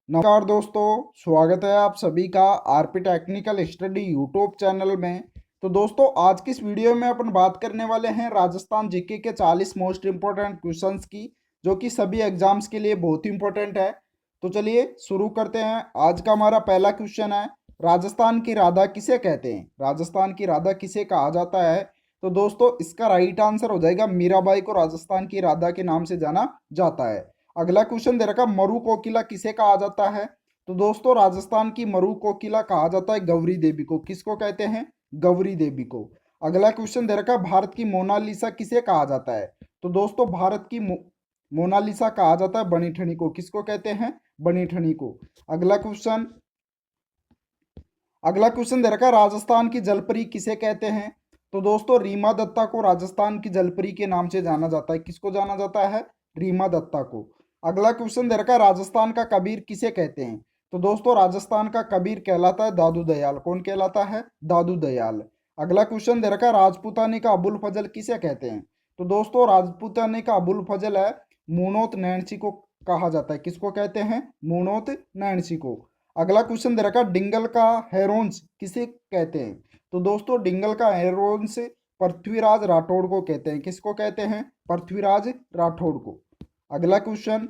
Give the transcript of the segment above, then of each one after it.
नमस्कार दोस्तों, स्वागत है आप सभी का RP technical study YouTube channel में। तो दोस्तों, आज की इस वीडियो में अपन बात करने वाले हैं राजस्थान जीके के 40 मोस्ट इंपॉर्टेंट क्वेश्चंस की, जो कि सभी एग्जाम्स के लिए बहुत ही इंपॉर्टेंट है। तो चलिए शुरू करते हैं। आज का हमारा पहला क्वेश्चन है, राजस्थान की राधा किसे कहते हैं? राजस्थान की राधा किसे कहा जाता है? तो दोस्तों, इसका राइट आंसर हो जाएगा मीराबाई को राजस्थान की राधा के नाम से जाना जाता है। अगला क्वेश्चन दे रखा, मरु कोकिला किसे कहा जाता है? तो दोस्तों, राजस्थान की मरु कोकिला कहा जाता है गौरी देवी को। किसको कहते हैं? गौरी देवी को। अगला क्वेश्चन दे रखा, भारत की मोनालिसा किसे कहा जाता है? तो दोस्तों, भारत की मोनालिसा कहा जाता है बनी ठनी को। किसको कहते हैं? बनी ठनी को। अगला क्वेश्चन अगला क्वेश्चन दे रखा है, राजस्थान की जलपरी किसे कहते हैं? तो दोस्तों, रीमा दत्ता को राजस्थान की जलपरी के नाम से जाना जाता है। किसको जाना जाता है? रीमा दत्ता को। अगला क्वेश्चन दे रखा है, राजस्थान का कबीर किसे कहते हैं? तो दोस्तों, राजस्थान का कबीर कहलाता है दादू दयाल। कौन कहलाता है? दादू दयाल। अगला क्वेश्चन दे रखा है, राजपूतानी का अबुल फजल किसे कहते हैं? तो दोस्तों, राजपूतानी का अबुल फजल है मुनोत नैणसी को कहा जाता है। किसको कहते हैं? मुनोत नैणसी को। अगला क्वेश्चन दे रखा, डिंगल का हेरोन्स किसे कहते हैं? तो दोस्तों, डिंगल का हेरोन्स पृथ्वीराज राठौड़ को कहते हैं। किसको कहते हैं? पृथ्वीराज राठौड़ को। अगला क्वेश्चन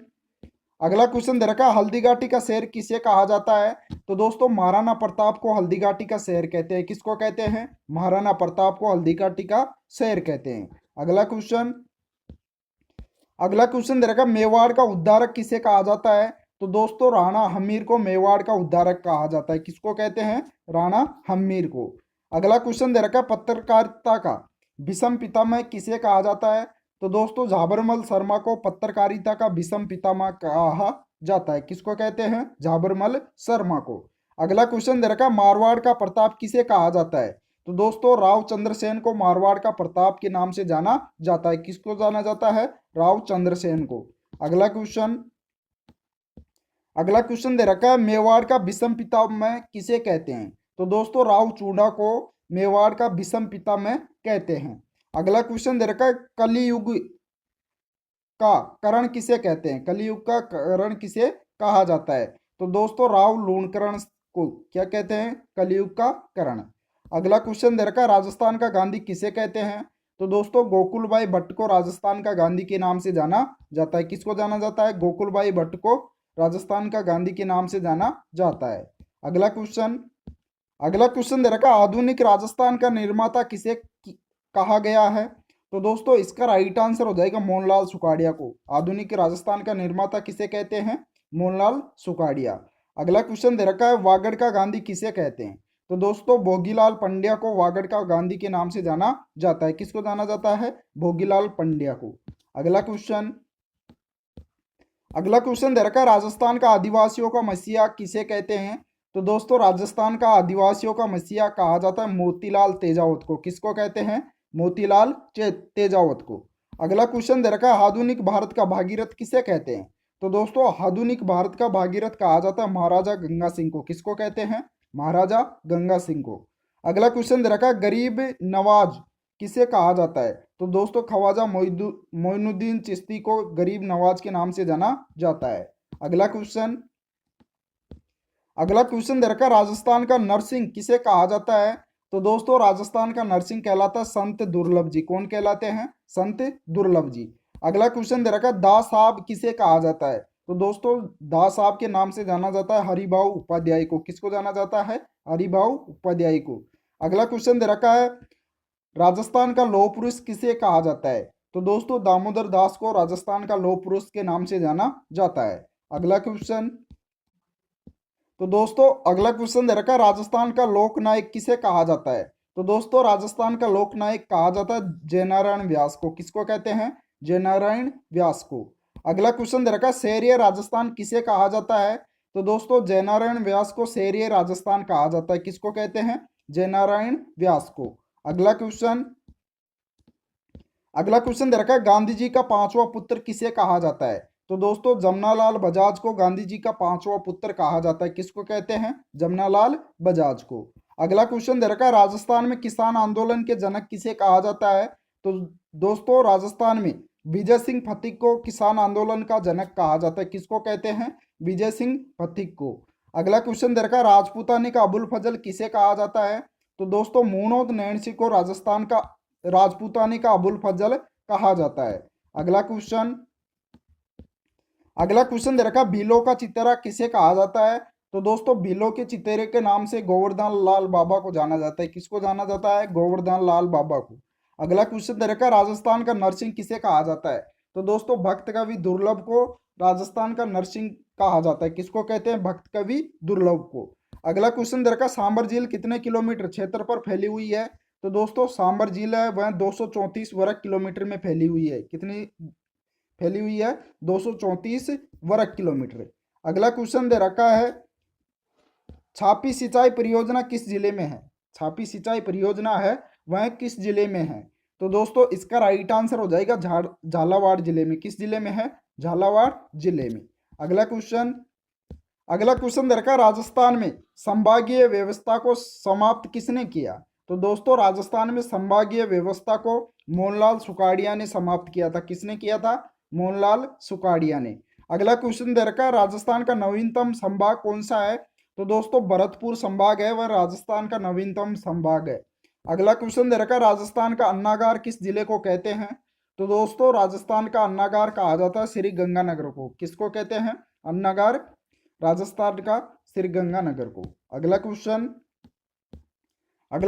अगला क्वेश्चन दे रखा, हल्दी घाटी का शहर किसे कहा जाता है? तो दोस्तों, महाराणा प्रताप को हल्दी घाटी का शहर कहते हैं। किसको कहते हैं? महाराणा प्रताप को हल्दी घाटी का शहर कहते हैं। अगला क्वेश्चन दे रखा, मेवाड़ का उद्धारक किसे कहा जाता है? तो दोस्तों, राणा हम्मीर को मेवाड़ का उद्धारक कहा जाता है। किसको कहते हैं? राणा हम्मीर को। अगला क्वेश्चन दे रखा, पत्रकारिता का विषम पितामह किसे कहा जाता है? तो दोस्तों, झाबरमल शर्मा को पत्रकारिता का विषम पितामह कहा जाता है। किसको कहते हैं? झाबरमल शर्मा को। अगला क्वेश्चन दे रखा, मारवाड़ का प्रताप किसे कहा जाता है? तो दोस्तों, राव चंद्रसेन को मारवाड़ का प्रताप के नाम से जाना जाता है। किसको जाना जाता है? राव चंद्रसेन को। अगला क्वेश्चन अगला क्वेश्चन दे रखा है, मेवाड़ का विषम पितामह किसे कहते हैं? तो दोस्तों, राव चूड़ा को मेवाड़ का विषम पितामह कहते हैं। अगला क्वेश्चन दे रखा है, कलियुग का करण किसे कहते हैं? कलियुग का करण किसे कहा जाता है? तो दोस्तों, राव लूणकरण को क्या कहते हैं? कलियुग का करण। अगला क्वेश्चन दे रखा है, राजस्थान का गांधी किसे कहते हैं? तो दोस्तों, गोकुलभाई भट्ट को राजस्थान का गांधी के नाम से जाना जाता है। किसको जाना जाता है? गोकुलभाई भट्ट को राजस्थान का गांधी के नाम से जाना जाता है। अगला क्वेश्चन अगला क्वेश्चन दे रखा, आधुनिक राजस्थान का निर्माता किसे कहा गया है? तो दोस्तों, इसका राइट आंसर हो जाएगा मोहनलाल सुखाड़िया को। आधुनिक राजस्थान का निर्माता किसे कहते हैं? मोहनलाल सुखाड़िया। अगला क्वेश्चन दे रखा है, वागड़ का गांधी किसे कहते हैं? तो दोस्तों, भोगीलाल पंड्या को वागड़ का गांधी के नाम से जाना जाता है। किसको जाना जाता है? भोगीलाल पंड्या को। अगला क्वेश्चन अगला क्वेश्चन दे रखा है, राजस्थान का आदिवासियों का मसीहा किसे कहते हैं? तो दोस्तों, राजस्थान का आदिवासियों का मसीहा कहा जाता है मोतीलाल तेजावत को। किसको कहते हैं? मोतीलाल तेजावत को। अगला क्वेश्चन दे रखा है, आधुनिक भारत का भागीरथ किसे कहते हैं? तो दोस्तों, आधुनिक भारत का भागीरथ कहा जाता है महाराजा गंगा सिंह को। किसको कहते हैं? महाराजा गंगा सिंह को। अगला क्वेश्चन दे रखा है, गरीब नवाज किसे कहा जाता है? तो दोस्तों, ख्वाजा मोइनुद्दीन चिश्ती को गरीब नवाज के नाम से जाना जाता है। अगला क्वेश्चन अगला क्वेश्चन दे रखा है, राजस्थान का नरसिंह किसे कहा जाता है? तो दोस्तों, राजस्थान का नरसिंह कहलाता है संत दुर्लभ जी। कौन कहलाते हैं? संत दुर्लभ जी। अगला क्वेश्चन दे रखा है, दा साहब किसे कहा जाता है? तो दोस्तों, दा साहब के नाम से जाना जाता है हरिभाऊ उपाध्याय को। किसको जाना जाता है? हरिभाऊ उपाध्याय को। अगला क्वेश्चन दे रखा है, राजस्थान का लौह पुरुष किसे कहा जाता है? तो दोस्तों, दामोदर दास को राजस्थान का लौह पुरुष के नाम से जाना जाता है। अगला क्वेश्चन तो दोस्तों, अगला क्वेश्चन दे रखा है, राजस्थान का लोक नायक किसे कहा जाता है? तो दोस्तों, राजस्थान का लोक नायक कहा जाता है जयनारायण व्यास को। किसको कहते हैं? जयनारायण व्यास को। अगला क्वेश्चन दे रखा है, शेरिय राजस्थान किसे कहा जाता है? तो दोस्तों, जयनारायण व्यास को शेरिय राजस्थान कहा जाता है। किसको कहते हैं? जयनारायण व्यास को। अगला क्वेश्चन अगला क्वेश्चन दे रखा है, गांधी जी का पांचवा पुत्र किसे कहा जाता है? तो दोस्तों, जमनालाल बजाज को गांधी जी का पांचवा पुत्र कहा जाता है। किसको कहते हैं? जमनालाल बजाज को। अगला क्वेश्चन दे रखा है, राजस्थान में किसान आंदोलन के जनक किसे कहा जाता है? तो दोस्तों, राजस्थान में विजय सिंह फतीक को किसान आंदोलन का जनक कहा जाता है, किसको कहते हैं? विजय सिंह फतीक को। अगला क्वेश्चन दे रखा है, राजपूतानी का अबुल फजल किसे कहा जाता है? तो दोस्तों मूनोद नैणसी को राजस्थान का राजपूतानी का अबुल फजल कहा जाता है। अगला क्वेश्चन दे रखा, भीलों का चित्तरा किसे कहा जाता है? तो दोस्तों भीलों के चित्तरे के नाम से गोवर्धन लाल बाबा को जाना जाता है, किसको जाना जाता है? गोवर्धन लाल बाबा को। अगला क्वेश्चन दे रखा, राजस्थान का नरसिंह किसे कहा जाता है? तो दोस्तों भक्त कवि दुर्लभ को राजस्थान का नरसिंह कहा जाता है, किसको कहते हैं? भक्त कवि दुर्लभ को। अगला क्वेश्चन दे रखा, सांबर झील कितने किलोमीटर क्षेत्र पर फैली हुई है? तो दोस्तों सांबर झील है वह 234 वर्ग किलोमीटर में फैली हुई है, कितनी फैली हुई है? 234 वर्ग किलोमीटर। अगला क्वेश्चन दे रखा है, छापी सिंचाई परियोजना किस जिले में है? छापी सिंचाई परियोजना है वह किस जिले में है? तो दोस्तों इसका राइट आंसर हो जाएगा झालावाड़ जिले में। किस जिले में है? झालावाड़ जिले में। अगला क्वेश्चन दे रखा है, राजस्थान में संभागीय व्यवस्था को समाप्त किसने किया? तो दोस्तों राजस्थान में संभागीय व्यवस्था को मोहनलाल सुखाड़िया ने समाप्त किया था, किसने किया था? मोहनलाल सुखाड़िया ने। अगला क्वेश्चन दे रखा है, राजस्थान का नवीनतम संभाग कौन सा है? तो दोस्तों भरतपुर संभाग है वह राजस्थान का नवीनतम संभाग है। अगला क्वेश्चन दे रखा है, राजस्थान का अन्नागार किस जिले को कहते हैं? तो दोस्तों राजस्थान का अन्नागार कहा जाता है श्री गंगानगर को, किसको कहते हैं? अन्नागार राजस्थान का श्री गंगानगर को। अगला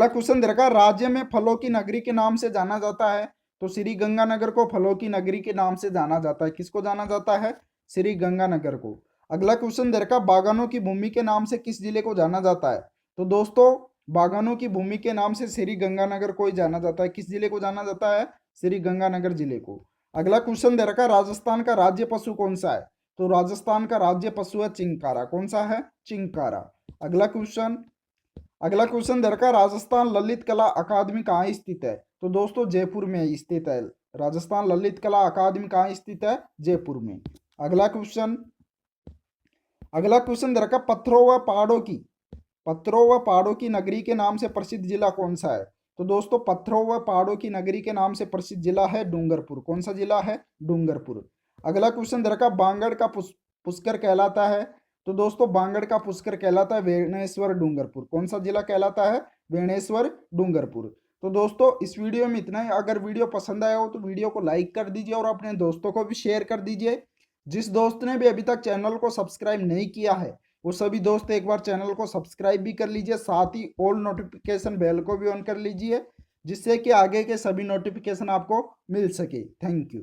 क्वेश्चन दे रखा है, राज्य में फलों की नगरी के नाम से जाना जाता है? तो श्री गंगानगर को फलों की नगरी के नाम से जाना जाता है, किसको जाना जाता है? श्री गंगानगर को। अगला क्वेश्चन दे रखा, बागानों की भूमि के नाम से किस जिले को जाना जाता है? तो दोस्तों बागानों की भूमि के नाम से श्री गंगानगर को ही जाना जाता है, किस जिले को जाना जाता है? श्री गंगानगर जिले को। अगला क्वेश्चन दे रखा, राजस्थान का राज्य पशु कौन सा है? तो राजस्थान का राज्य पशु है चिंकारा, कौन सा है? चिंकारा। अगला क्वेश्चन दे रखा, राजस्थान ललित कला अकादमी कहाँ स्थित है? तो दोस्तों जयपुर में स्थित है। राजस्थान ललित कला अकादमी कहाँ स्थित है? जयपुर में। अगला क्वेश्चन दे रखा, पत्थरों व पहाड़ों की नगरी के नाम से प्रसिद्ध जिला कौन सा है? तो दोस्तों पत्थरों व पहाड़ों की नगरी के नाम से प्रसिद्ध जिला है डूंगरपुर, कौन सा जिला है? डूंगरपुर। अगला क्वेश्चन दे रखा, बांगड़ का पुष्कर कहलाता है? तो दोस्तों बांगड़ का पुष्कर कहलाता है बेणेश्वर डूंगरपुर, कौन सा जिला कहलाता है? बेणेश्वर डूंगरपुर। तो दोस्तों इस वीडियो में इतना ही। अगर वीडियो पसंद आया हो तो वीडियो को लाइक कर दीजिए और अपने दोस्तों को भी शेयर कर दीजिए। जिस दोस्त ने भी अभी तक चैनल को सब्सक्राइब नहीं किया है वो सभी दोस्त एक बार चैनल को सब्सक्राइब भी कर लीजिए, साथ ही ऑल नोटिफिकेशन बेल को भी ऑन कर लीजिए, जिससे कि आगे के सभी नोटिफिकेशन आपको मिल सके। Thank you.